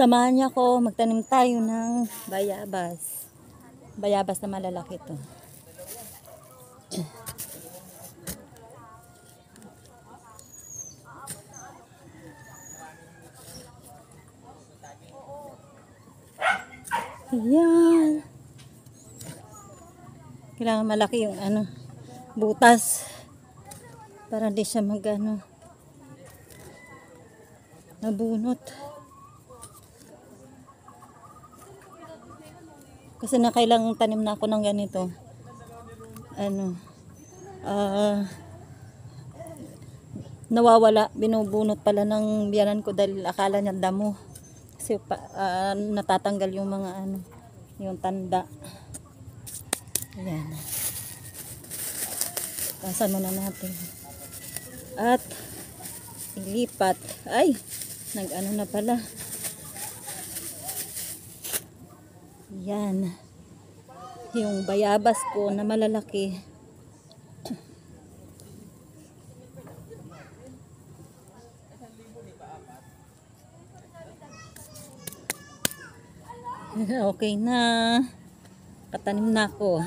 Samahan niya ako, magtanim tayo ng bayabas. Bayabas na malalaki to. Ayan. Kailangan malaki yung butas para di siya nabunot. Kasi nakailang tanim na ako ng ganito. Nawawala, binubunot pala ng biyanan ko dahil akala niya damo. Kasi natatanggal yung mga yung tanda. Ayan. Tasan muna natin. At ilipat. Ay, na pala. Yan. Yung bayabas ko na malalaki. Okay na. Katanim na ako.